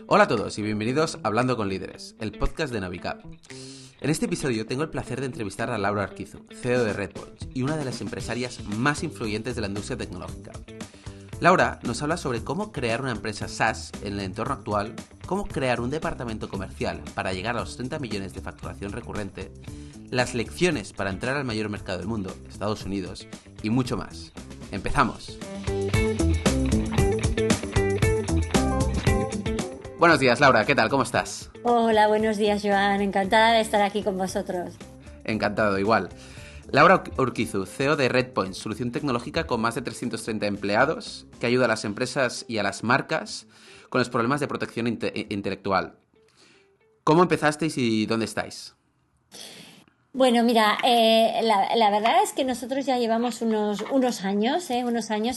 Hola a todos y bienvenidos a Hablando con Líderes, el podcast de Navicap. En este episodio tengo el placer de entrevistar a Laura Arquizu, CEO de Redpoint y una de las empresarias más influyentes de la industria tecnológica. Laura nos habla sobre cómo crear una empresa SaaS en el entorno actual, cómo crear un departamento comercial para llegar a los 30 millones de facturación recurrente, las lecciones para entrar al mayor mercado del mundo, Estados Unidos, y mucho más. ¡Empezamos! Buenos días, Laura, ¿qué tal? ¿Cómo estás? Hola, buenos días, Joan. Encantada de estar aquí con vosotros. Encantado, igual. Laura Urquizu, CEO de Redpoint, solución tecnológica con más de 330 empleados que ayuda a las empresas y a las marcas con los problemas de protección intelectual. ¿Cómo empezasteis y dónde estáis? Bueno, mira, la verdad es que nosotros ya llevamos unos años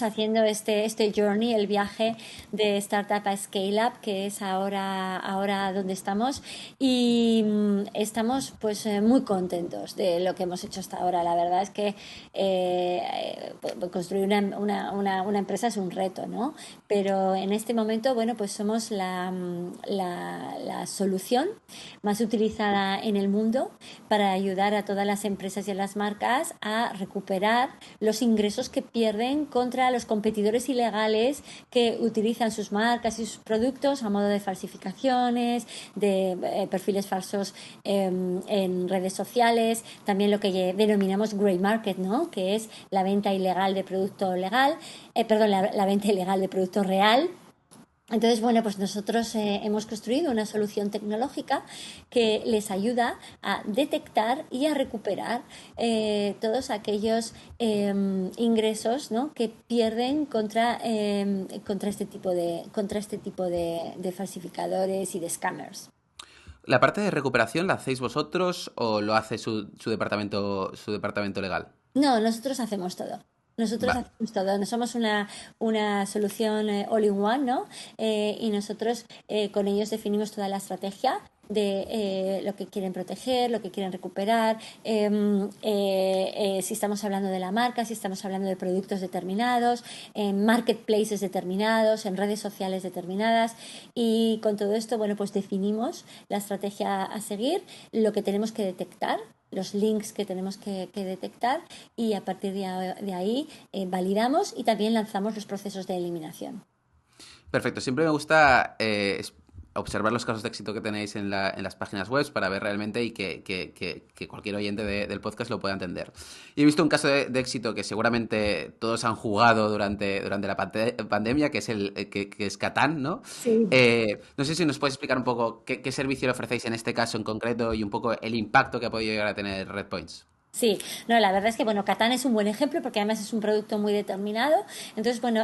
haciendo este journey, el viaje de startup a scale-up, que es ahora donde estamos, y estamos pues muy contentos de lo que hemos hecho hasta ahora. La verdad es que construir una empresa es un reto, ¿no? Pero en este momento, bueno, pues somos la solución más utilizada en el mundo para ayudar a todas las empresas y a las marcas a recuperar los ingresos que pierden contra los competidores ilegales que utilizan sus marcas y sus productos a modo de falsificaciones, de perfiles falsos en redes sociales, también lo que denominamos grey market, ¿no? Que es la venta ilegal de producto legal, la venta ilegal de producto real. Entonces, bueno, pues nosotros hemos construido una solución tecnológica que les ayuda a detectar y a recuperar todos aquellos ingresos, ¿no?, que pierden contra este tipo de falsificadores y de scammers. ¿La parte de recuperación la hacéis vosotros o lo hace su departamento legal? No, nosotros hacemos todo. Nosotros Vale. hacemos todo. No somos una solución all-in-one, ¿no? Y nosotros con ellos definimos toda la estrategia de lo que quieren proteger, lo que quieren recuperar, si estamos hablando de la marca, si estamos hablando de productos determinados, en marketplaces determinados, en redes sociales determinadas, y con todo esto, bueno, pues definimos la estrategia a seguir, lo que tenemos que detectar, los links que tenemos que detectar, y a partir de ahí validamos y también lanzamos los procesos de eliminación. Perfecto, siempre me gusta observar los casos de éxito que tenéis en las páginas web para ver realmente y que cualquier oyente del podcast lo pueda entender. Y he visto un caso de éxito que seguramente todos han jugado durante la pandemia, que es que es Catán, ¿no? Sí. No sé si nos puedes explicar un poco qué servicio le ofrecéis en este caso en concreto y un poco el impacto que ha podido llegar a tener Redpoints. Sí, no, la verdad es que, bueno, Catán es un buen ejemplo porque además es un producto muy determinado. Entonces, bueno,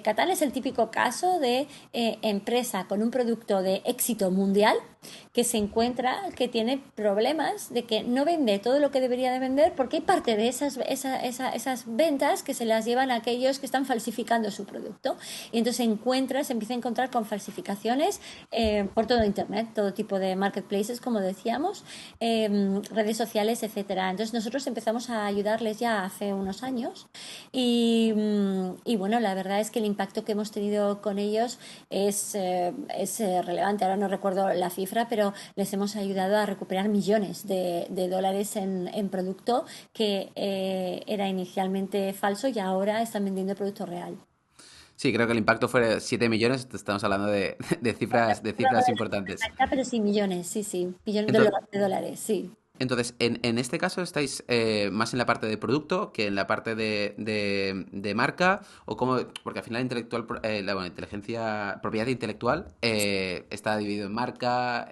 Catán es el típico caso de empresa con un producto de éxito mundial que se encuentra que tiene problemas de que no vende todo lo que debería de vender porque hay parte de esas ventas que se las llevan a aquellos que están falsificando su producto. Y entonces se empieza a encontrar con falsificaciones por todo Internet, todo tipo de marketplaces, como decíamos, redes sociales, etcétera. Entonces nosotros empezamos a ayudarles ya hace unos años y bueno, la verdad es que el impacto que hemos tenido con ellos es relevante. Ahora no recuerdo la cifra, pero les hemos ayudado a recuperar millones de dólares en producto que era inicialmente falso y ahora están vendiendo producto real. Sí, creo que el impacto fue de 7 millones, estamos hablando de cifras importantes. Pero sí, millones, sí, sí, millones Entonces, de dólares, sí. en este caso estáis más en la parte de producto que en la parte de marca, o cómo, porque al final inteligencia, propiedad intelectual está dividido en marca,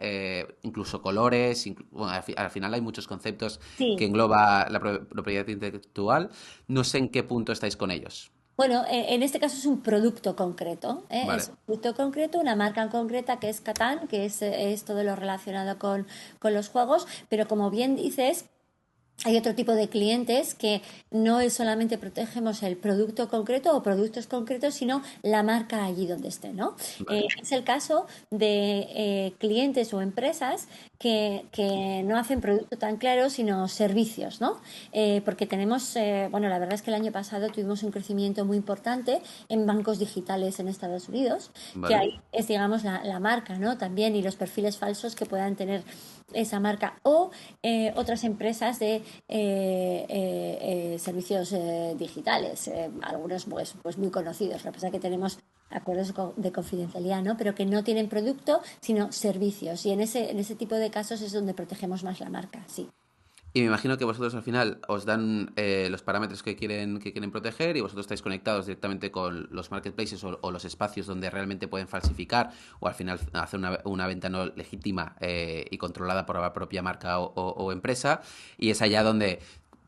incluso colores, bueno, al final hay muchos conceptos que Sí. engloba la propiedad intelectual. No sé en qué punto estáis con ellos. Bueno, en este caso es un producto concreto, ¿eh? Es Vale. un producto concreto, una marca concreta que es Catán, que es todo lo relacionado con los juegos, pero como bien dices, hay otro tipo de clientes que no es solamente protegemos el producto concreto o productos concretos, sino la marca allí donde esté, ¿no? Vale. Es el caso de clientes o empresas que no hacen producto tan claro, sino servicios, ¿no? Porque tenemos, bueno, la verdad es que el año pasado tuvimos un crecimiento muy importante en bancos digitales en Estados Unidos, que ¿Vale? ahí es, digamos, la marca, ¿no? También, y los perfiles falsos que puedan tener esa marca, o otras empresas de servicios digitales, algunos pues muy conocidos. Lo que pasa es que tenemos acuerdos de confidencialidad, ¿no? Pero que no tienen producto, sino servicios. Y en ese tipo de casos es donde protegemos más la marca, sí. Y me imagino que vosotros al final os dan los parámetros que quieren proteger y vosotros estáis conectados directamente con los marketplaces o los espacios donde realmente pueden falsificar o al final hacer una venta no legítima y controlada por la propia marca o empresa. Y es allá donde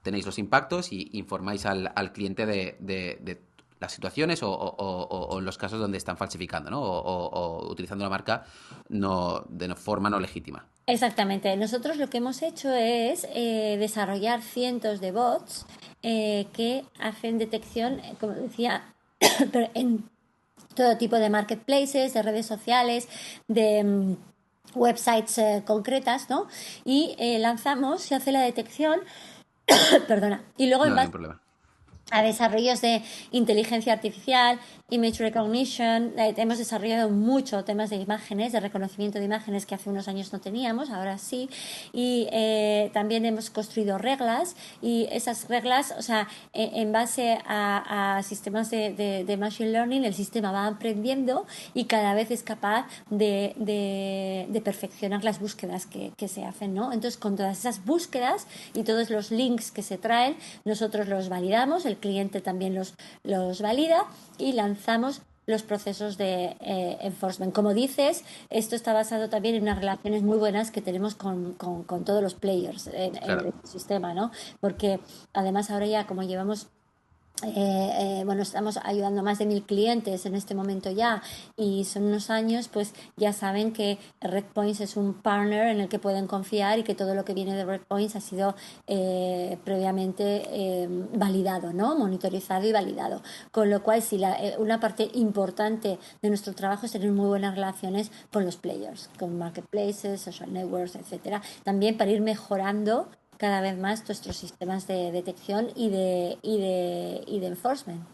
tenéis los impactos y informáis al cliente de las situaciones o los casos donde están falsificando, ¿no? O utilizando la marca de forma no legítima. Exactamente. Nosotros lo que hemos hecho es desarrollar cientos de bots que hacen detección, como decía, pero en todo tipo de marketplaces, de redes sociales, de websites concretas, ¿no? Y lanzamos, se hace la detección, perdona, y luego en No, no hay base problema. a desarrollos de inteligencia artificial, image recognition. Hemos desarrollado mucho temas de imágenes, de reconocimiento de imágenes que hace unos años no teníamos, ahora sí. Y también hemos construido reglas y esas reglas, o sea, en base a sistemas de machine learning, el sistema va aprendiendo y cada vez es capaz de perfeccionar las búsquedas que se hacen, ¿no? Entonces, con todas esas búsquedas y todos los links que se traen, nosotros los validamos, el cliente también los valida y lanzamos los procesos de enforcement. Como dices, esto está basado también en unas relaciones muy buenas que tenemos con todos los players en Claro. el ecosistema, ¿no? Porque además ahora ya como llevamos bueno, estamos ayudando a más de 1000 clientes en este momento ya y son unos años, pues ya saben que Redpoints es un partner en el que pueden confiar y que todo lo que viene de Redpoints ha sido previamente validado, ¿no? Monitorizado y validado. Con lo cual, sí, una parte importante de nuestro trabajo es tener muy buenas relaciones con los players, con marketplaces, social networks, etcétera. También para ir mejorando cada vez más nuestros sistemas de detección y de enforcement.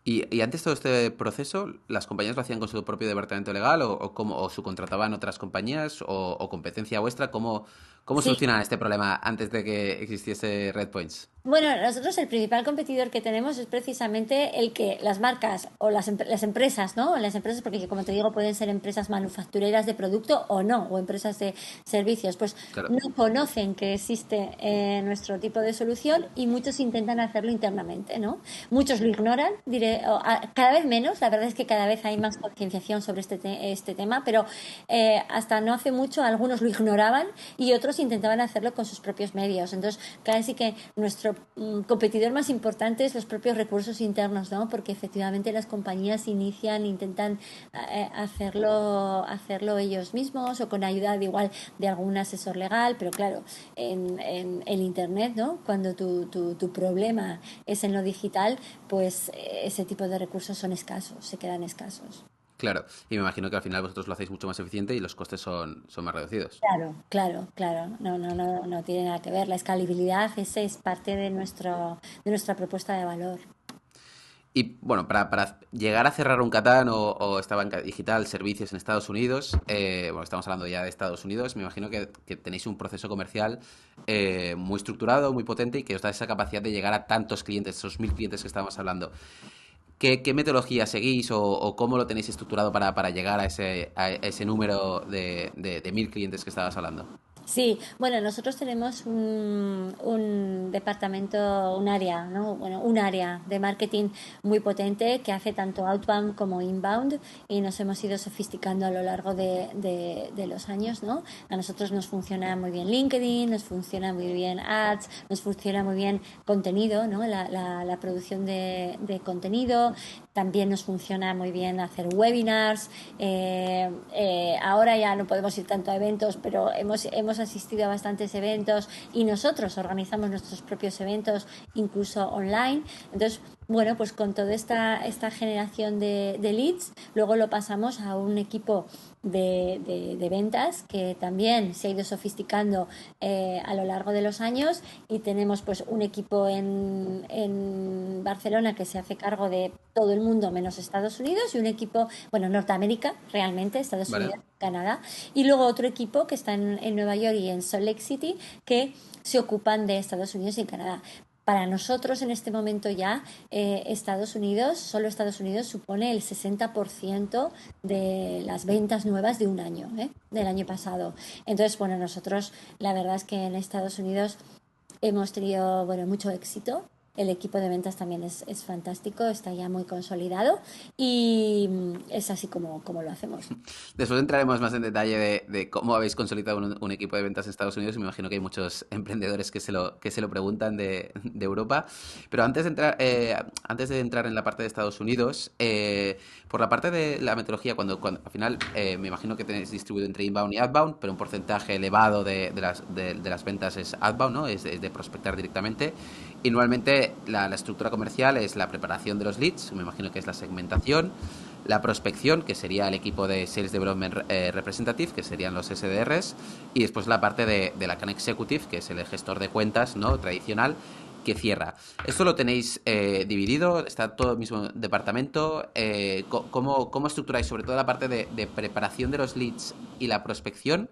Y antes todo este proceso, ¿las compañías lo hacían con su propio departamento legal o subcontrataban otras compañías o competencia vuestra? ¿Cómo Sí, solucionaban este problema antes de que existiese Redpoints? bueno, nosotros el principal competidor que tenemos es precisamente el que las marcas o las empresas, ¿no? Las empresas, porque como te digo, pueden ser empresas manufactureras de producto o no, o empresas de servicios, pues Claro, no conocen que existe nuestro tipo de solución y muchos intentan hacerlo internamente, ¿no? Muchos lo ignoran, diré, cada vez menos, la verdad es que cada vez hay más concienciación sobre este tema, pero hasta no hace mucho algunos lo ignoraban y otros intentaban hacerlo con sus propios medios. Entonces, casi que nuestro competidor más importante es los propios recursos internos, ¿no? Porque efectivamente las compañías intentan hacerlo ellos mismos o con ayuda de igual de algún asesor legal, pero claro, en el Internet, ¿no? Cuando tu problema es en lo digital, pues ese tipo de recursos son escasos, se quedan escasos. claro. Y me imagino que al final vosotros lo hacéis mucho más eficiente y los costes son más reducidos. Claro, claro, claro. No tiene nada que ver. La escalabilidad ese es parte de nuestra propuesta de valor. Y bueno, para llegar a cerrar un Catán o esta banca digital, servicios en Estados Unidos, bueno, estamos hablando ya de Estados Unidos, me imagino que tenéis un proceso comercial muy estructurado, muy potente y que os da esa capacidad de llegar a tantos clientes, esos 1000 clientes que estábamos hablando. ¿Qué metodología seguís o cómo lo tenéis estructurado para llegar a ese número de 1000 clientes que estabas hablando? Sí, bueno, nosotros tenemos un departamento, un área, ¿no? Bueno, un área de marketing muy potente que hace tanto outbound como inbound y nos hemos ido sofisticando a lo largo de los años, ¿no? A nosotros nos funciona muy bien LinkedIn, nos funciona muy bien Ads, nos funciona muy bien contenido, ¿no? La producción de contenido, también nos funciona muy bien hacer webinars. Ahora ya no podemos ir tanto a eventos, pero hemos asistido a bastantes eventos y nosotros organizamos nuestros propios eventos, incluso online. Entonces, bueno, pues con toda esta generación de leads, luego lo pasamos a un equipo de ventas que también se ha ido sofisticando a lo largo de los años y tenemos pues un equipo en Barcelona que se hace cargo de todo el mundo menos Estados Unidos y un equipo, bueno, Norteamérica realmente, Estados ¿Vale? Unidos, Canadá, y luego otro equipo que está en Nueva York y en Salt Lake City que se ocupan de Estados Unidos y Canadá. Para nosotros en este momento ya Estados Unidos, solo Estados Unidos supone el 60% de las ventas nuevas de un año, del año pasado. Entonces, bueno, nosotros la verdad es que en Estados Unidos hemos tenido, bueno, mucho éxito. El equipo de ventas también es fantástico, está ya muy consolidado y es así como lo hacemos. Después entraremos más en detalle de cómo habéis consolidado un equipo de ventas en Estados Unidos y me imagino que hay muchos emprendedores que se lo preguntan de Europa. Pero antes de entrar en la parte de Estados Unidos, por la parte de la metodología, cuando al final me imagino que tenéis distribuido entre inbound y outbound, pero un porcentaje elevado de las ventas es outbound, ¿no? Es de prospectar directamente. Y normalmente la estructura comercial es la preparación de los leads, me imagino que es la segmentación, la prospección, que sería el equipo de Sales Development Representative, que serían los SDRs, y después la parte de la Account Executive, que es el gestor de cuentas, ¿no? Tradicional, que cierra. ¿Esto lo tenéis dividido? ¿Está todo el mismo departamento? ¿Cómo estructuráis sobre todo la parte de preparación de los leads y la prospección?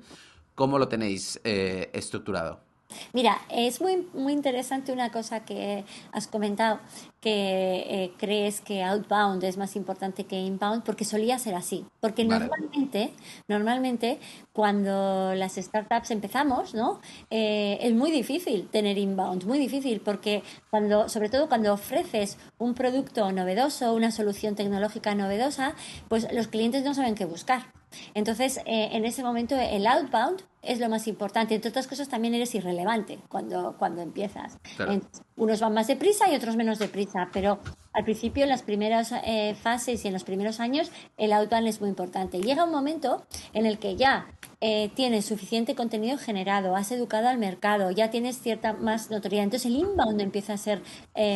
¿Cómo lo tenéis estructurado? Mira, es muy interesante una cosa que has comentado, que crees que outbound es más importante que inbound, porque solía ser así. Porque Vale, normalmente cuando las startups empezamos, ¿no? Es muy difícil tener inbound, muy difícil, porque sobre todo cuando ofreces un producto novedoso, una solución tecnológica novedosa, pues los clientes no saben qué buscar. Entonces, en ese momento el outbound es lo más importante. Entre otras cosas, también eres irrelevante cuando empiezas. claro. Unos van más deprisa y otros menos deprisa, pero al principio, en las primeras fases y en los primeros años, el outbound es muy importante. Llega un momento en el que ya tienes suficiente contenido generado, has educado al mercado, ya tienes cierta más notoriedad. Entonces, el inbound empieza a ser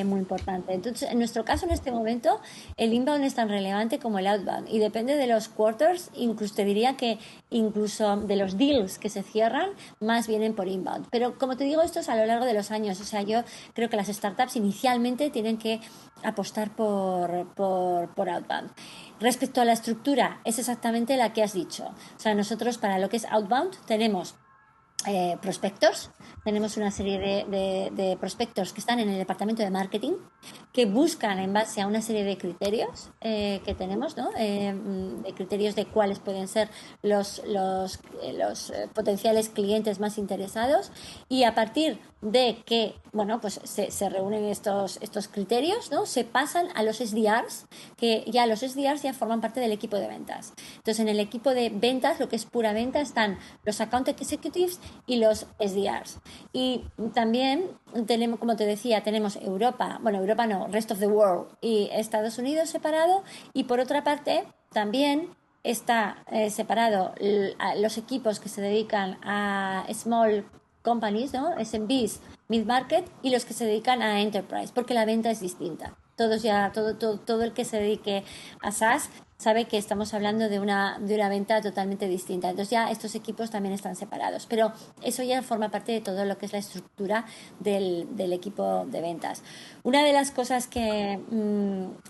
muy importante. Entonces, en nuestro caso, en este momento, el inbound es tan relevante como el outbound y depende de los quarters, incluso te diría que incluso de los deals que se cierran, más vienen por inbound. Pero como te digo, esto es a lo largo de los años. O sea, yo creo que las startups inicialmente tienen que apostar por outbound. Respecto a la estructura, es exactamente la que has dicho. O sea, nosotros para lo que es outbound tenemos prospectors. Tenemos una serie de prospectos que están en el departamento de marketing que buscan en base a una serie de criterios que tenemos, ¿no? De criterios de cuáles pueden ser los potenciales clientes más interesados y a partir de que, bueno, pues se reúnen estos criterios, ¿no? Se pasan a los SDRs, que ya los SDRs ya forman parte del equipo de ventas. Entonces, en el equipo de ventas, lo que es pura venta, están los account executives y los SDRs. Y también tenemos, como te decía, tenemos Europa no, rest of the world y Estados Unidos separado y por otra parte también está separado los equipos que se dedican a small companies, ¿no? SMBs, mid market y los que se dedican a enterprise, porque la venta es distinta. Todo el que se dedique a SaaS sabe que estamos hablando de una venta totalmente distinta. Entonces ya estos equipos también están separados. Pero eso ya forma parte de todo lo que es la estructura del equipo de ventas. Una de las cosas que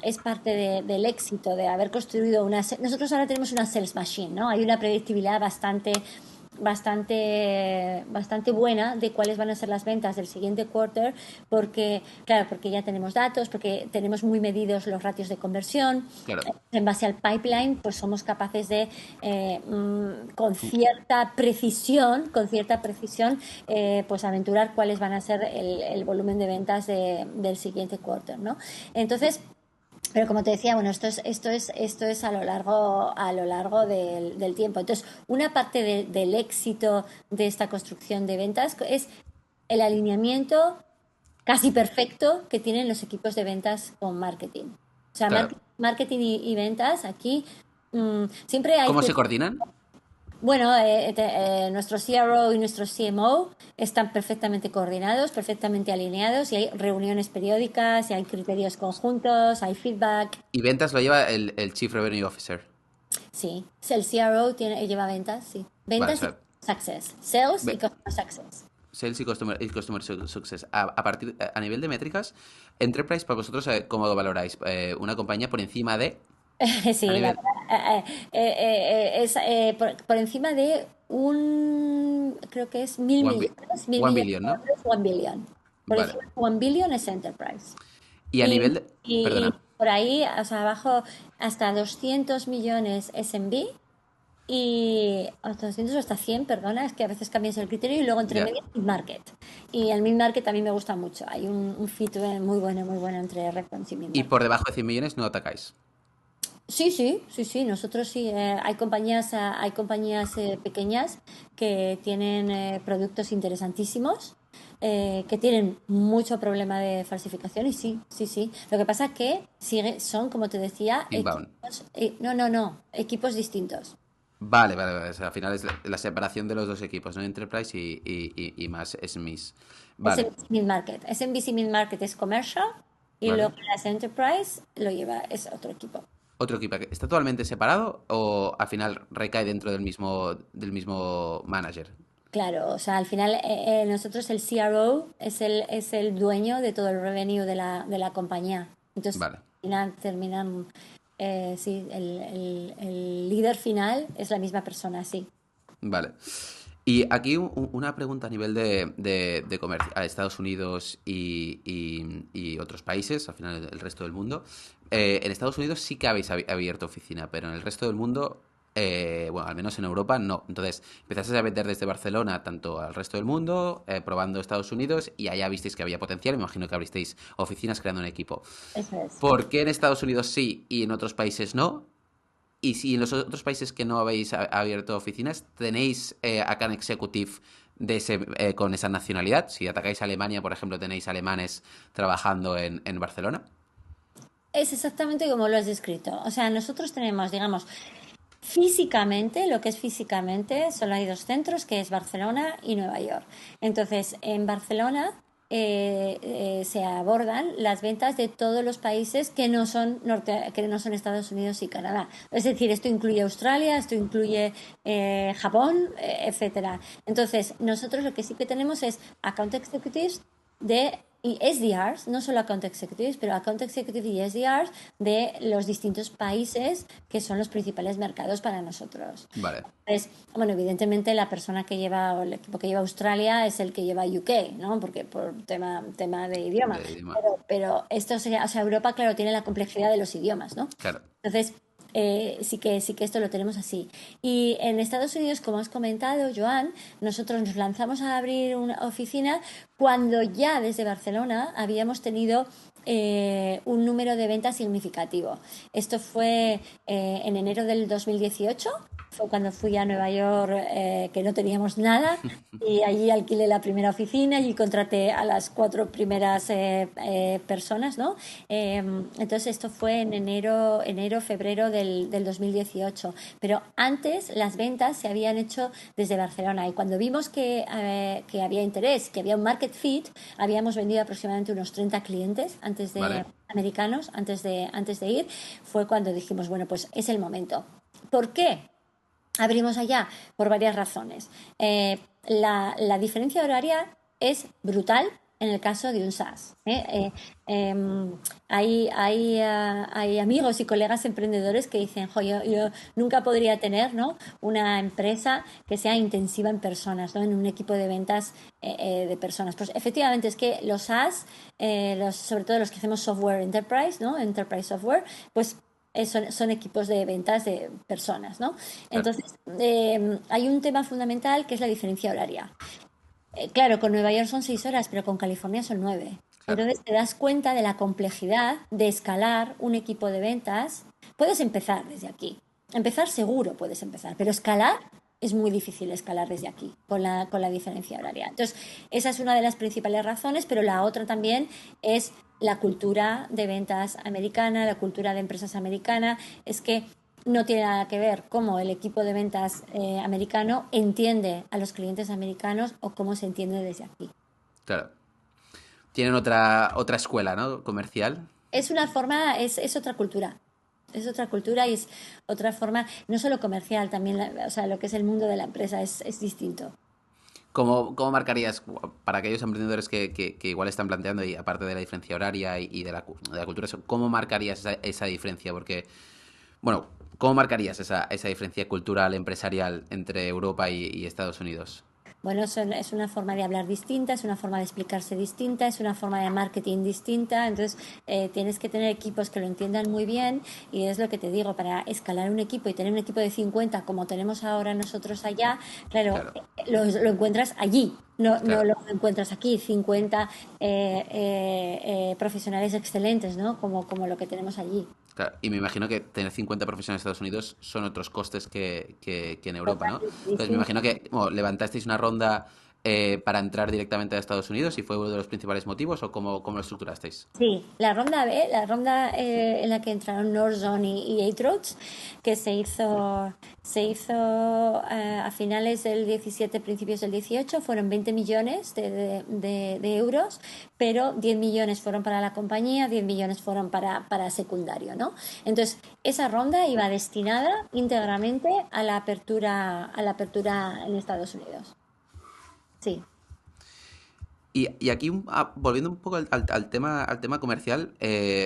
es parte del éxito de haber construido nosotros ahora tenemos una sales machine, ¿no? Hay una predictibilidad bastante buena de cuáles van a ser las ventas del siguiente quarter porque, claro, porque ya tenemos datos, porque tenemos muy medidos los ratios de conversión. Claro. En base al pipeline, pues somos capaces de, con cierta precisión, pues aventurar cuáles van a ser el volumen de ventas del siguiente quarter, ¿no? Entonces, pero como te decía, bueno, esto es a lo largo del tiempo. Entonces, una parte del éxito de esta construcción de ventas es el alineamiento casi perfecto que tienen los equipos de ventas con marketing. O sea, Claro. marketing y ventas aquí siempre hay ¿Cómo se cierto. coordinan? Bueno, nuestro CRO y nuestro CMO están perfectamente coordinados, perfectamente alineados y hay reuniones periódicas, y hay criterios conjuntos, hay feedback. Y ventas lo lleva el Chief Revenue Officer. Sí, el CRO lleva ventas, sí. Vale, o Ventas y sea, success, sales y ve- customer success. Sales y customer success. A nivel de métricas, Enterprise, para vosotros, ¿cómo lo valoráis? ¿Una compañía por encima de, a Sí, la nivel verdad, es por encima de creo que es mil one, millones, mil one millones billion, de ¿no? dólares, 1 billion. Por Vale. encima de 1 billion es Enterprise. Y a Y, nivel de... y Perdona. por ahí, o sea, abajo, hasta 200 millones SMB y hasta 200 o hasta 100, perdona, es que a veces cambias el criterio y luego entre Ya. medio mid-market. Y el mid-market a mí me gusta mucho. Hay un fit muy bueno entre Response y Y mid-market. por debajo de 100 millones no atacáis. Sí, sí, sí, sí, nosotros sí. Hay compañías pequeñas que tienen productos interesantísimos, que tienen mucho problema de falsificación y sí, sí, sí. Lo que pasa que son, como te decía, Inbound. equipos, no, equipos distintos. Vale, vale, vale. O sea, al final es la separación de los dos equipos, ¿no? Enterprise y más SMEs. Vale, SMBC Mid-Market. SMBC Mid-Market es commercial y luego vale. las Enterprise es otro equipo. Otro equipo. ¿Está totalmente separado o al final recae dentro del mismo manager? Claro, o sea, al final nosotros el CRO es el dueño de todo el revenue de la compañía. Entonces, Vale, terminan sí, el líder final es la misma persona, sí. vale. Y aquí una pregunta a nivel de comercio a Estados Unidos y otros países, al final el resto del mundo. En Estados Unidos sí que habéis abierto oficina, pero en el resto del mundo, bueno, al menos en Europa no. Entonces, empezasteis a vender desde Barcelona tanto al resto del mundo, probando Estados Unidos, y allá visteis que había potencial. Me imagino que abristeis oficinas creando un equipo. Eso es. ¿Por qué en Estados Unidos sí y en otros países no? Y si en los otros países que no habéis abierto oficinas, ¿tenéis account executive con esa nacionalidad? Si atacáis a Alemania, por ejemplo, ¿tenéis alemanes trabajando en Barcelona? Es exactamente como lo has descrito. O sea, nosotros tenemos, digamos, físicamente, lo que es físicamente, solo hay dos centros, que es Barcelona y Nueva York. Entonces, en Barcelona se abordan las ventas de todos los países que no son Estados Unidos y Canadá. Es decir, esto incluye Australia, esto incluye Japón, etcétera. Entonces, nosotros lo que sí que tenemos es account executives y SDRs, no solo account executives, pero account executive y SDRs de los distintos países que son los principales mercados para nosotros. Vale, Entonces, bueno, evidentemente la persona que lleva, o el equipo que lleva Australia es el que lleva UK, ¿no? Porque por tema de idioma. de idioma. Pero esto sería, o sea, Europa, claro, tiene la complejidad de los idiomas, ¿no? Claro, Entonces, sí que esto lo tenemos así. Y en Estados Unidos, como has comentado, Joan, nosotros nos lanzamos a abrir una oficina cuando ya desde Barcelona habíamos tenido un número de ventas significativo. Esto fue en enero del 2018, fue cuando fui a Nueva York, que no teníamos nada, y allí alquilé la primera oficina y contraté a las 4 primeras personas, ¿no? Entonces esto fue en febrero del 2018. Pero antes las ventas se habían hecho desde Barcelona y cuando vimos que había interés, que había un market fit, habíamos vendido aproximadamente unos 30 clientes vale, americanos antes de ir, fue cuando dijimos, bueno, pues es el momento. ¿Por qué? Abrimos allá por varias razones. La diferencia horaria es brutal en el caso de un SaaS. Hay amigos y colegas emprendedores que dicen, "Jo, yo nunca podría tener, ¿no?, una empresa que sea intensiva en personas, ¿no?, en un equipo de ventas de personas". Pues efectivamente es que los SaaS, sobre todo los que hacemos software enterprise, ¿no?, enterprise software, pues son equipos de ventas de personas, ¿no? claro, Entonces, hay un tema fundamental que es la diferencia horaria. Claro, con Nueva York son 6 horas, pero con California son 9. claro. Entonces te das cuenta de la complejidad de escalar un equipo de ventas. Puedes empezar desde aquí. Empezar seguro puedes empezar, pero escalar es muy difícil escalar desde aquí con la diferencia horaria. Entonces, esa es una de las principales razones, pero la otra también es la cultura de ventas americana, la cultura de empresas americana. Es que no tiene nada que ver cómo el equipo de ventas americano entiende a los clientes americanos o cómo se entiende desde aquí. Claro. Tienen otra escuela, ¿no? Comercial. Es una forma, es otra cultura. Es otra cultura y es otra forma, no solo comercial, también, o sea, lo que es el mundo de la empresa es distinto. ¿Cómo marcarías para aquellos emprendedores que igual están planteando, y aparte de la diferencia horaria y de la cultura, cómo marcarías esa diferencia? Porque, bueno, ¿cómo marcarías esa diferencia cultural, empresarial entre Europa y Estados Unidos? Bueno, es una forma de hablar distinta, es una forma de explicarse distinta, es una forma de marketing distinta. Entonces, tienes que tener equipos que lo entiendan muy bien y es lo que te digo, para escalar un equipo y tener un equipo de 50 como tenemos ahora nosotros allá, claro, Claro, lo encuentras allí. No claro. lo encuentras aquí, 50 profesionales excelentes, ¿no? Como lo que tenemos allí. Claro, y me imagino que tener 50 profesionales en Estados Unidos son otros costes que en Europa, ¿no? Totalmente Entonces me distinto. imagino que bueno, levantasteis una ronda para entrar directamente a Estados Unidos y fue uno de los principales motivos, o cómo lo estructurasteis. Sí, la ronda B, la ronda en la que entraron Northzone y Eight que se hizo a finales del 17, principios del 18, fueron 20 millones de euros, pero 10 millones fueron para la compañía, 10 millones fueron para secundario, ¿no? Entonces, esa ronda iba destinada íntegramente a la apertura en Estados Unidos. Sí. Y aquí, volviendo un poco al tema comercial,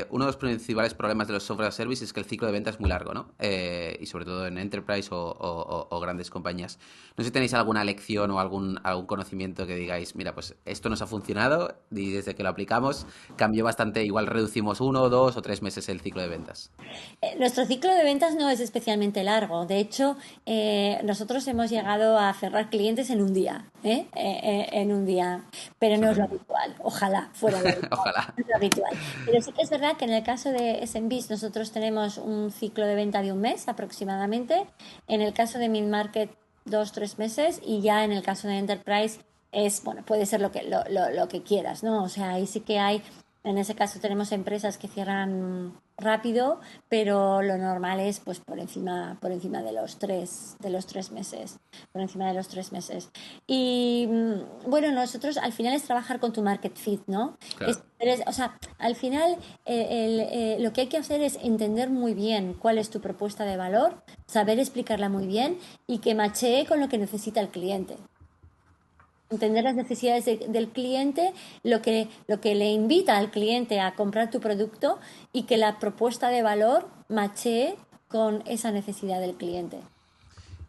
uno de los principales problemas de los software as a service es que el ciclo de venta es muy largo, ¿no? Y sobre todo en enterprise o grandes compañías. No sé si tenéis alguna lección o algún conocimiento que digáis, mira, pues esto nos ha funcionado y desde que lo aplicamos cambió bastante, igual reducimos 1, 2 o 3 meses el ciclo de ventas. Nuestro ciclo de ventas no es especialmente largo. De hecho, nosotros hemos llegado a cerrar clientes en un día, en un día, pero no es lo Sorprendente. habitual. Ojalá fuera lo habitual. Ojalá. No es lo habitual. Pero sí que es verdad que en el caso de SMBs nosotros tenemos un ciclo de venta de un mes aproximadamente. En el caso de mid-market, 2, 3 meses. Y ya en el caso de Enterprise bueno, puede ser lo que quieras, ¿no? O sea, ahí sí que hay, en ese caso tenemos empresas que cierran rápido, pero lo normal es pues por encima de los tres meses, por encima de los 3 meses. Y bueno, nosotros al final es trabajar con tu market fit, ¿no? Claro. O sea, al final lo que hay que hacer es entender muy bien cuál es tu propuesta de valor, saber explicarla muy bien y que machee con lo que necesita el cliente. Entender las necesidades del cliente, lo que le invita al cliente a comprar tu producto y que la propuesta de valor machee con esa necesidad del cliente.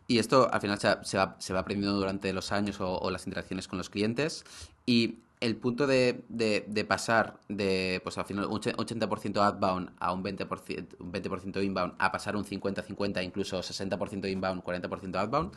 Y esto al final se va aprendiendo durante los años o las interacciones con los clientes. Y el punto de pasar de, pues al final, un 80% outbound a un 20% inbound, a pasar un 50-50, incluso 60% inbound, 40% outbound,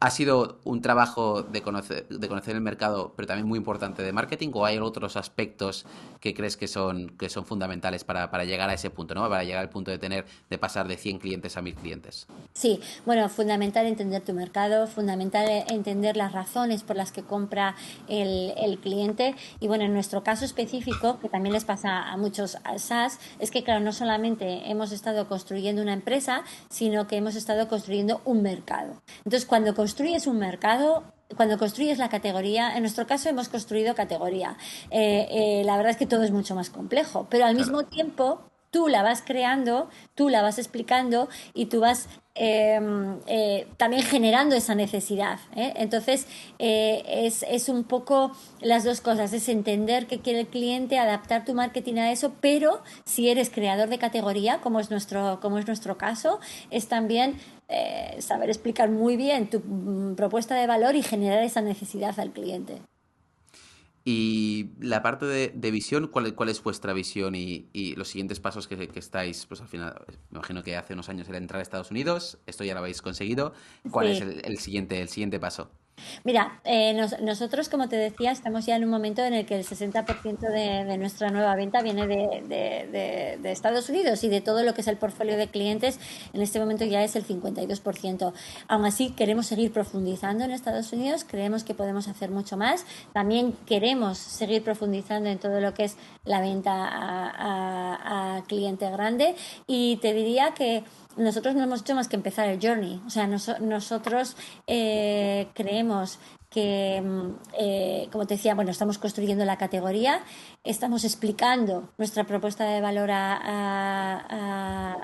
¿ha sido un trabajo de conocer el mercado, pero también muy importante de marketing, o hay otros aspectos que crees que son fundamentales para llegar a ese punto, ¿no? Para llegar al punto de pasar de 100 clientes a 1000 clientes? Sí, bueno, fundamental entender tu mercado, fundamental entender las razones por las que compra el cliente. Y bueno, en nuestro caso específico, que también les pasa a muchos SaaS, es que claro, no solamente hemos estado construyendo una empresa, sino que hemos estado construyendo un mercado. Entonces, cuando construyes un mercado, cuando construyes la categoría, en nuestro caso hemos construido categoría. La verdad es que todo es mucho más complejo, pero al Claro. mismo tiempo tú la vas creando, tú la vas explicando y tú vas también generando esa necesidad. Entonces, es un poco las dos cosas, es entender qué quiere el cliente, adaptar tu marketing a eso, pero si eres creador de categoría, como es nuestro caso, es también saber explicar muy bien tu propuesta de valor y generar esa necesidad al cliente. Y la parte de visión, ¿cuál es vuestra visión y los siguientes pasos que estáis, pues al final, me imagino que hace unos años era entrar a Estados Unidos, esto ya lo habéis conseguido, ¿cuál es Sí. el siguiente paso? Mira, nosotros, como te decía, estamos ya en un momento en el que el 60% de nuestra nueva venta viene de Estados Unidos y de todo lo que es el portfolio de clientes, en este momento ya es el 52%. Aún así, queremos seguir profundizando en Estados Unidos, creemos que podemos hacer mucho más. También queremos seguir profundizando en todo lo que es la venta a cliente grande y te diría que nosotros no hemos hecho más que empezar el journey. O sea, nosotros creemos que, como te decía, bueno, estamos construyendo la categoría, estamos explicando nuestra propuesta de valor a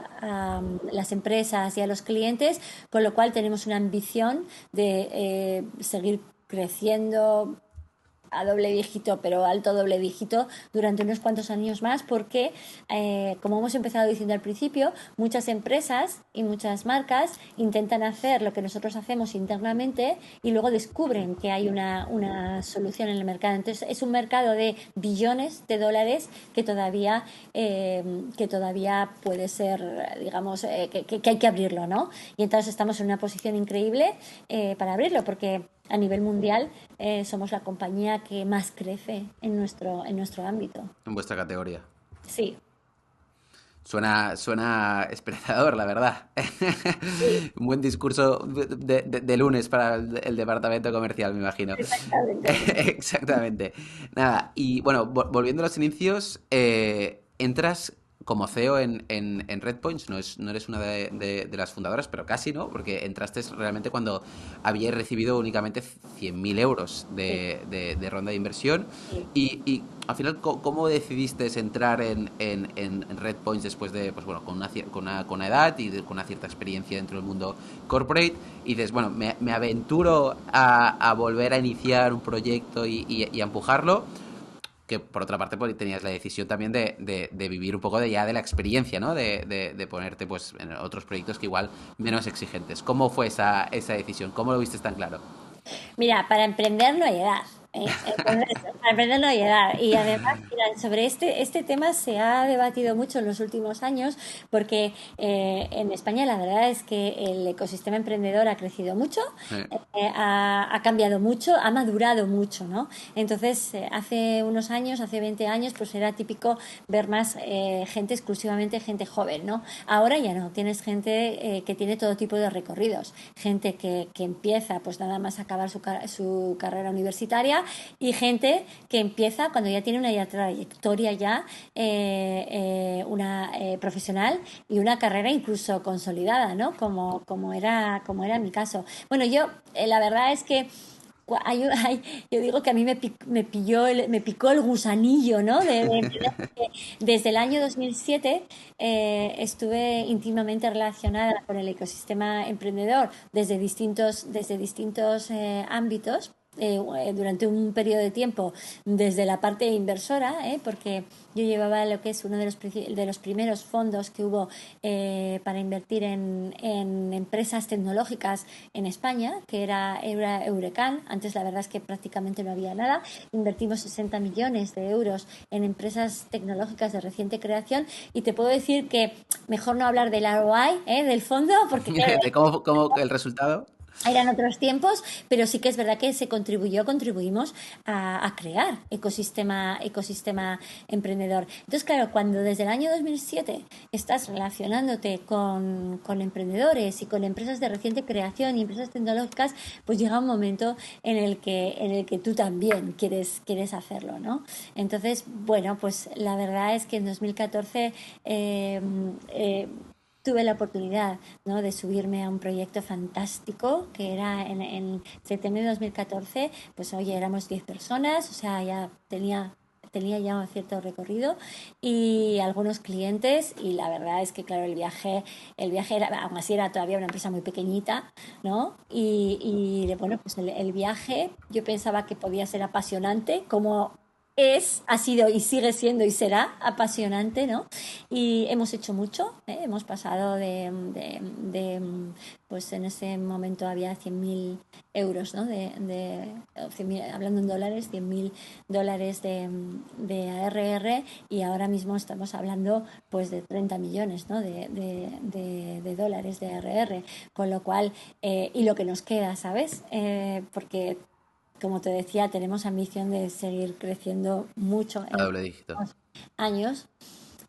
las empresas y a los clientes, con lo cual tenemos una ambición de seguir creciendo a doble dígito, pero alto doble dígito, durante unos cuantos años más, porque, como hemos empezado diciendo al principio, muchas empresas y muchas marcas intentan hacer lo que nosotros hacemos internamente y luego descubren que hay una solución en el mercado. Entonces, es un mercado de billones de dólares que todavía puede ser, digamos, que hay que abrirlo, ¿no? Y entonces estamos en una posición increíble para abrirlo, porque a nivel mundial somos la compañía que más crece en nuestro ámbito. En vuestra categoría. Sí, Suena esperanzador, la verdad. sí, Un buen discurso de lunes para el departamento comercial, me imagino. exactamente. Exactamente. Nada, y bueno, volviendo a los inicios, entras como CEO en Redpoints, no eres una de las fundadoras, pero casi, ¿no? Porque entraste realmente cuando habíais recibido únicamente 100.000 euros Sí, de ronda de inversión. sí. Y al final, ¿cómo decidiste entrar en Redpoints después de, pues bueno, con una edad y con una cierta experiencia dentro del mundo corporate? Y dices, bueno, me aventuro a volver a iniciar un proyecto y a empujarlo, que por otra parte pues, tenías la decisión también de vivir un poco de la experiencia, ¿no? De ponerte pues en otros proyectos que igual menos exigentes. ¿Cómo fue esa decisión? ¿Cómo lo viste tan claro? Mira, para emprender no hay edad. Entonces, para emprender no hay edad. Y además, mira, sobre este tema se ha debatido mucho en los últimos años porque en España la verdad es que el ecosistema emprendedor ha crecido mucho, Eh, ha cambiado mucho, ha madurado mucho, ¿no? Entonces, hace unos años, hace 20 años, pues era típico ver más gente, exclusivamente gente joven, ¿no? Ahora ya no, tienes gente que tiene todo tipo de recorridos, gente que empieza pues nada más acabar su carrera universitaria y gente que empieza cuando ya tiene una trayectoria ya una profesional y una carrera incluso consolidada, ¿no? Como era mi caso. Bueno, yo la verdad es que yo digo que a mí me picó el gusanillo, ¿no? Desde el año 2007 estuve íntimamente relacionada con el ecosistema emprendedor desde distintos ámbitos. Durante un periodo de tiempo desde la parte inversora, porque yo llevaba lo que es uno de los primeros fondos que hubo para invertir en empresas tecnológicas en España, que era Eurecan. Antes la verdad es que prácticamente no había nada. Invertimos 60 millones de euros en empresas tecnológicas de reciente creación y te puedo decir que mejor no hablar del ROI, del fondo, porque claro, ¿De cómo el resultado? eran otros tiempos, pero sí que es verdad que contribuimos a crear ecosistema emprendedor. Entonces, claro, cuando desde el año 2007 estás relacionándote con emprendedores y con empresas de reciente creación y empresas tecnológicas, pues llega un momento en el que tú también quieres hacerlo, ¿no? Entonces, bueno, pues la verdad es que en 2014 tuve la oportunidad, ¿no? De subirme a un proyecto fantástico que era en septiembre de 2014, pues oye, éramos 10 personas, o sea, tenía ya un cierto recorrido y algunos clientes y la verdad es que claro, el viaje era, aún así era todavía una empresa muy pequeñita, ¿no? Y bueno, pues el viaje yo pensaba que podía ser apasionante, como ha sido y sigue siendo y será apasionante, ¿no? Y hemos hecho mucho, ¿eh? Hemos pasado pues en ese momento había 100.000 euros, ¿no? 100.000, hablando en dólares, 100.000 dólares de ARR y ahora mismo estamos hablando pues de 30 millones, ¿no? De dólares de ARR, con lo cual, y lo que nos queda, ¿sabes? Porque como te decía, tenemos ambición de seguir creciendo mucho A en los doble dígito. próximos años.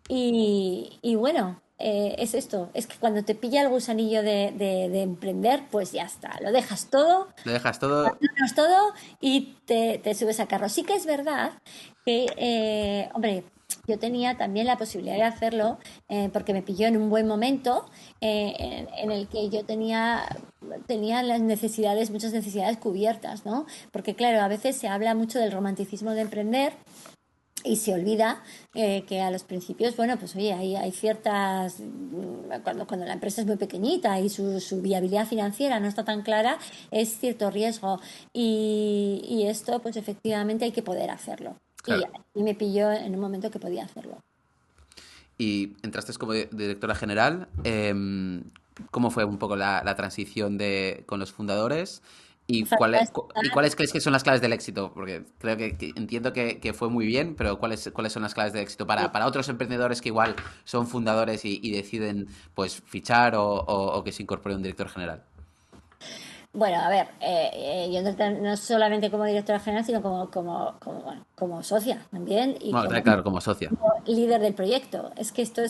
Y bueno, es esto, es que cuando te pilla el gusanillo de emprender, pues ya está, lo dejas todo, Lo dejas todo. abandonas todo y te subes a carro. Sí que es verdad que, hombre, yo tenía también la posibilidad de hacerlo porque me pilló en un buen momento en el que yo tenía las necesidades, muchas necesidades cubiertas, ¿no? Porque claro, a veces se habla mucho del romanticismo de emprender y se olvida que a los principios, bueno, pues oye, hay ciertas, cuando la empresa es muy pequeñita y su viabilidad financiera no está tan clara, es cierto riesgo y esto pues efectivamente hay que poder hacerlo. Claro. Y me pilló en un momento que podía hacerlo. Y entraste como directora general. ¿Cómo fue un poco la transición con los fundadores? ¿Y Fantástica. cuáles crees que son las claves del éxito? Porque creo que entiendo que fue muy bien, pero ¿cuáles son las claves del éxito para otros emprendedores que igual son fundadores y deciden pues fichar o que se incorpore un director general? Bueno, a ver, yo no solamente como directora general, sino bueno, como socia también y Bueno, como claro, como socia. líder del proyecto. Es que esto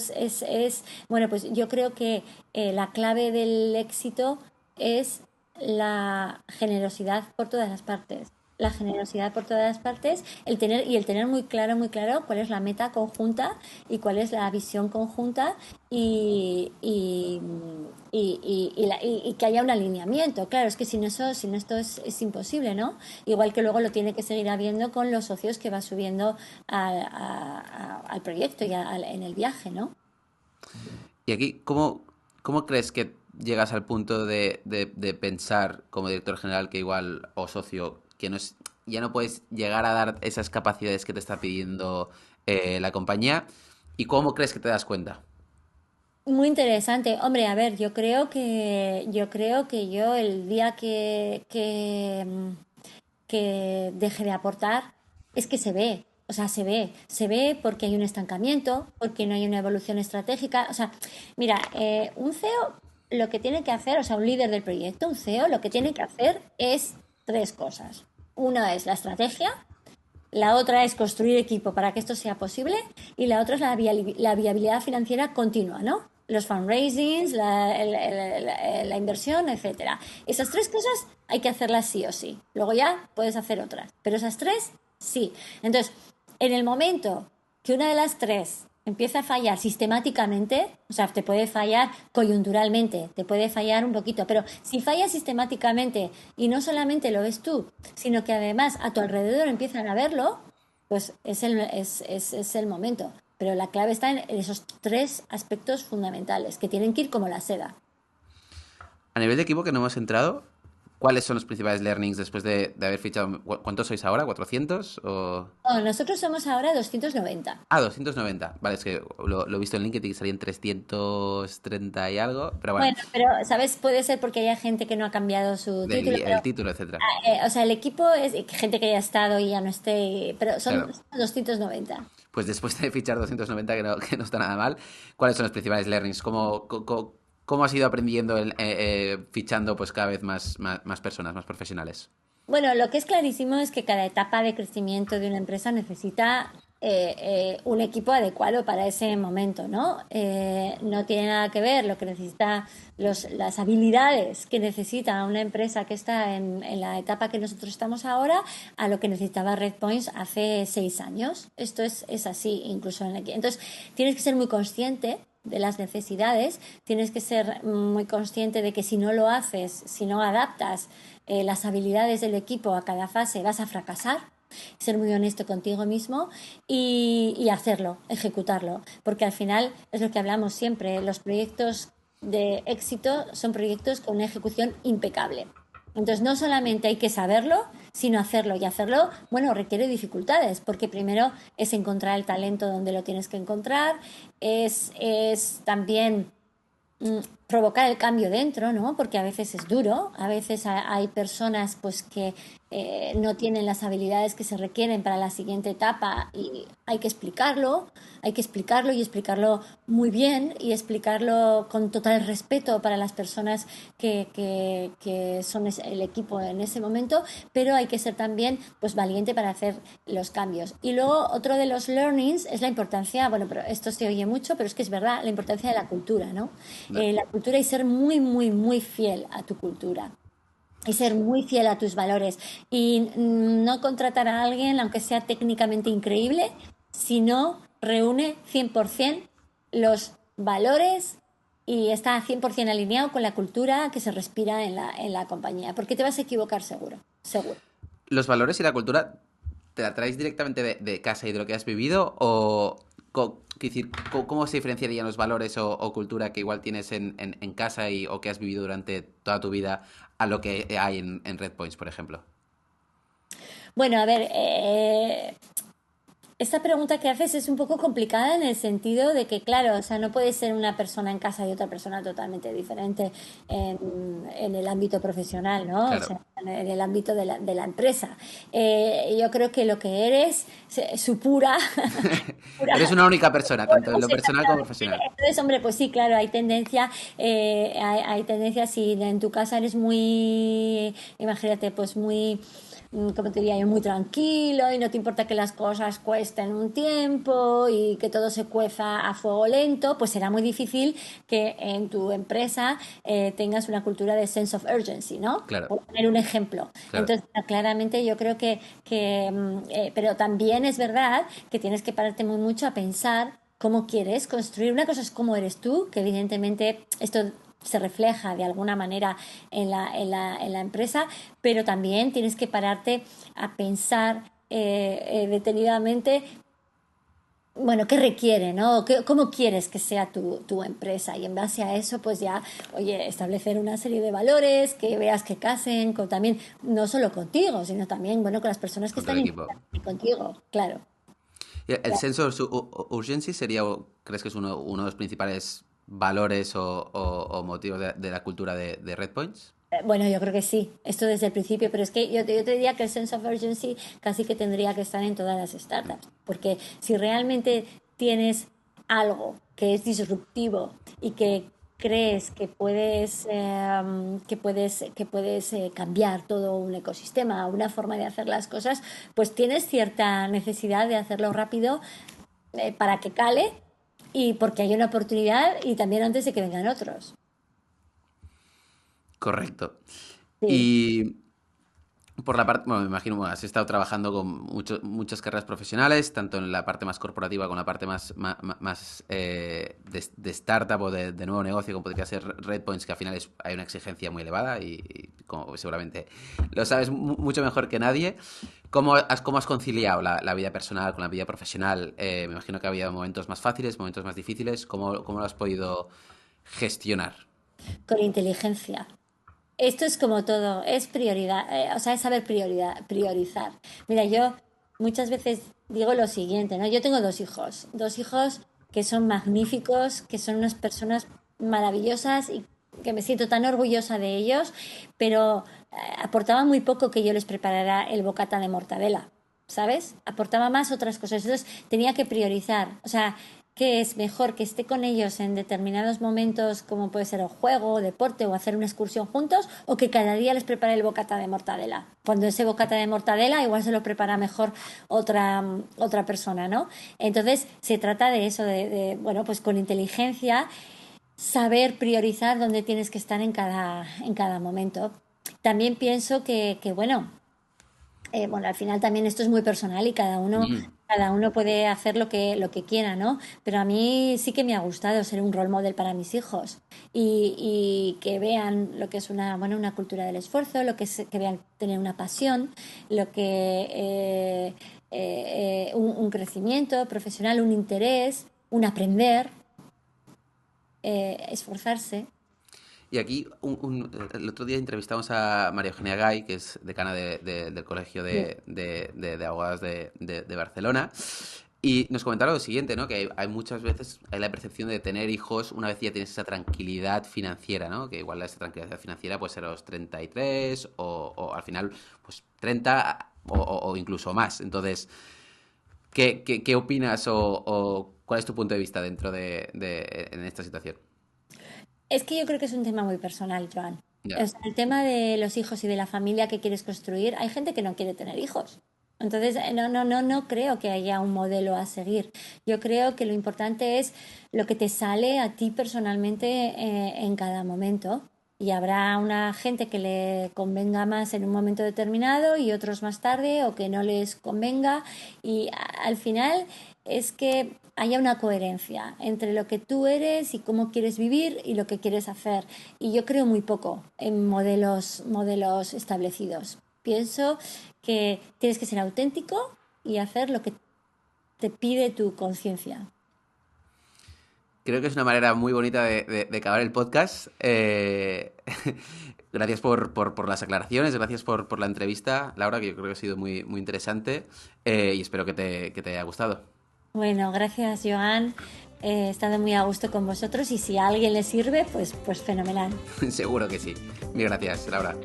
bueno, pues yo creo que la clave del éxito es la generosidad por todas las partes. La generosidad por todas las partes, el tener muy claro cuál es la meta conjunta y cuál es la visión conjunta y, y, y que haya un alineamiento. Claro, es que sin esto es imposible, ¿no? Igual que luego lo tiene que seguir habiendo con los socios que va subiendo al proyecto y en el viaje, ¿no? Y aquí, ¿cómo crees que llegas al punto de pensar como director general que igual o socio, que no es, ya no puedes llegar a dar esas capacidades que te está pidiendo la compañía? ¿Y cómo crees que te das cuenta? Muy interesante. Hombre, a ver, yo creo que yo el día que deje de aportar es que se ve. O sea, se ve porque hay un estancamiento, porque no hay una evolución estratégica. O sea, mira, un CEO lo que tiene que hacer, o sea, un líder del proyecto, un CEO, lo que tiene que hacer es tres cosas. Una es la estrategia, la otra es construir equipo para que esto sea posible y la otra es la viabilidad financiera continua, ¿no? Los fundraisings, la inversión, etcétera. Esas tres cosas hay que hacerlas sí o sí. Luego ya puedes hacer otras, pero esas tres sí. Entonces, en el momento que una de las tres empieza a fallar sistemáticamente, o sea, te puede fallar coyunturalmente, te puede fallar un poquito, pero si falla sistemáticamente y no solamente lo ves tú, sino que además a tu alrededor empiezan a verlo, pues es el momento. Pero la clave está en esos tres aspectos fundamentales que tienen que ir como la seda. A nivel de equipo que no hemos entrado, ¿cuáles son los principales learnings después de haber fichado? ¿Cuántos sois ahora? ¿400? No, nosotros somos ahora 290. 290. Vale, es que lo he visto en LinkedIn que salían 330 y algo, pero bueno, Bueno, pero, ¿sabes? Puede ser porque haya gente que no ha cambiado su título, el título, etcétera. o sea, el equipo es gente que haya estado y ya no esté, pero son Claro. 290. Pues después de fichar 290, que no está nada mal, ¿cuáles son los principales learnings? ¿Cómo has ido aprendiendo fichando pues cada vez más personas, más profesionales? Bueno, lo que es clarísimo es que cada etapa de crecimiento de una empresa necesita un equipo adecuado para ese momento, ¿no? No tiene nada que ver lo que necesita, las habilidades que necesita una empresa que está en la etapa que nosotros estamos ahora a lo que necesitaba Redpoints hace 6 años. Esto es así, incluso en el. Entonces, tienes que ser muy consciente de las necesidades, tienes que ser muy consciente de que si no lo haces, si no adaptas las habilidades del equipo a cada fase, vas a fracasar, ser muy honesto contigo mismo y hacerlo, ejecutarlo, porque al final es lo que hablamos siempre, los proyectos de éxito son proyectos con una ejecución impecable. Entonces, no solamente hay que saberlo, sino hacerlo. Y hacerlo, bueno, requiere dificultades, porque primero es encontrar el talento donde lo tienes que encontrar, es también provocar el cambio dentro, ¿no? Porque a veces es duro, a veces hay personas pues que no tienen las habilidades que se requieren para la siguiente etapa y hay que explicarlo y explicarlo muy bien y explicarlo con total respeto para las personas que son el equipo en ese momento, pero hay que ser también pues valiente para hacer los cambios. Y luego otro de los learnings es la importancia, bueno, pero esto se oye mucho, pero es que es verdad, la importancia de la cultura, ¿no? La cultura y ser muy, muy, muy fiel a tu cultura y ser muy fiel a tus valores y no contratar a alguien, aunque sea técnicamente increíble, sino reúne 100% los valores y está 100% alineado con la cultura que se respira en la compañía, porque te vas a equivocar seguro, seguro. ¿Los valores y la cultura te la traes directamente de casa y de lo que has vivido? ¿O quiero decir, cómo se diferenciarían los valores o cultura que igual tienes en casa o que has vivido durante toda tu vida a lo que hay en Red Points, por ejemplo? Bueno, a ver, esta pregunta que haces es un poco complicada en el sentido de que, claro, o sea, no puede ser una persona en casa y otra persona totalmente diferente en el ámbito profesional, ¿no? O Claro. sea, en el ámbito de la empresa. Yo creo que lo que eres, su pura, Eres pura. una única persona, tanto en Pues lo personal como exactamente. profesional. Entonces, hombre, pues sí, claro, hay tendencia, hay tendencia, si en tu casa eres muy, imagínate, pues muy, como te diría yo, muy tranquilo y no te importa que las cosas cuesten un tiempo y que todo se cueza a fuego lento, pues será muy difícil que en tu empresa tengas una cultura de sense of urgency, ¿no? Claro, Por poner un ejemplo. claro. Entonces, claramente yo creo pero también es verdad que tienes que pararte muy mucho a pensar cómo quieres construir. Una cosa es cómo eres tú, que evidentemente esto se refleja de alguna manera en la empresa, pero también tienes que pararte a pensar detenidamente, bueno, qué requiere, ¿no? ¿Cómo quieres que sea tu empresa? Y en base a eso, pues ya, oye, establecer una serie de valores que veas que casen con también, no solo contigo, sino también, bueno, con las personas que Con todo están el equipo. internamente contigo, claro. ¿Y el sense of urgency sería, crees que es uno de los principales valores o motivos de la cultura de Red Points? Bueno, yo creo que sí, esto desde el principio, pero es que yo te diría que el sense of urgency casi que tendría que estar en todas las startups, porque si realmente tienes algo que es disruptivo y que crees que puedes cambiar todo un ecosistema, una forma de hacer las cosas, pues tienes cierta necesidad de hacerlo rápido para que cale y porque hay una oportunidad y también antes de que vengan otros. Correcto. Sí. Y por la parte, bueno, me imagino, bueno, has estado trabajando con muchas carreras profesionales, tanto en la parte más corporativa como en la parte más de startup o de nuevo negocio, como podría ser Red Points, que al final hay una exigencia muy elevada y como seguramente lo sabes mucho mejor que nadie. ¿Cómo has conciliado la vida personal con la vida profesional? Me imagino que había momentos más fáciles, momentos más difíciles. ¿Cómo lo has podido gestionar? Con inteligencia. Esto es como todo, es prioridad, o sea, es saber priorizar. Mira, yo muchas veces digo lo siguiente, ¿no? Yo tengo dos hijos que son magníficos, que son unas personas maravillosas y que me siento tan orgullosa de ellos, pero aportaba muy poco que yo les preparara el bocata de mortadela, ¿sabes? Aportaba más otras cosas. Entonces tenía que priorizar. O sea, ¿qué es mejor que esté con ellos en determinados momentos, como puede ser el juego, o deporte o hacer una excursión juntos, o que cada día les prepare el bocata de mortadela? Cuando ese bocata de mortadela igual se lo prepara mejor otra persona, ¿no? Entonces se trata de eso, bueno, pues con inteligencia saber priorizar dónde tienes que estar en cada momento. También pienso bueno, bueno, al final también esto es muy personal y Mm. cada uno puede hacer lo que quiera, ¿no? Pero a mí sí que me ha gustado ser un role model para mis hijos y que vean lo que es una, bueno, una cultura del esfuerzo, que vean tener una pasión, lo que un crecimiento profesional, un interés, un aprender, esforzarse. Y aquí, el otro día entrevistamos a María Eugenia Gay, que es decana del Colegio Sí. de Abogados de Barcelona, y nos comentaba lo siguiente, ¿no? Que hay muchas veces hay la percepción de tener hijos una vez ya tienes esa tranquilidad financiera, ¿no? Que igual esa tranquilidad financiera puede ser a los 33 o al final, pues 30 o incluso más. Entonces, ¿qué opinas o cuál es tu punto de vista dentro en esta situación? Es que yo creo que es un tema muy personal, Joan. Ya. O sea, el tema de los hijos y de la familia que quieres construir, hay gente que no quiere tener hijos. Entonces, no creo que haya un modelo a seguir. Yo creo que lo importante es lo que te sale a ti personalmente en cada momento. Y habrá una gente que le convenga más en un momento determinado y otros más tarde o que no les convenga. Y al final es que haya una coherencia entre lo que tú eres y cómo quieres vivir y lo que quieres hacer. Y yo creo muy poco en modelos establecidos. Pienso que tienes que ser auténtico y hacer lo que te pide tu conciencia. Creo que es una manera muy bonita de acabar el podcast. Gracias por las aclaraciones, gracias por la entrevista, Laura, que yo creo que ha sido muy, muy interesante, y espero que te haya gustado. Bueno, gracias, Joan. He estado muy a gusto con vosotros y si a alguien le sirve, pues fenomenal. Seguro que sí. Mil gracias, Laura.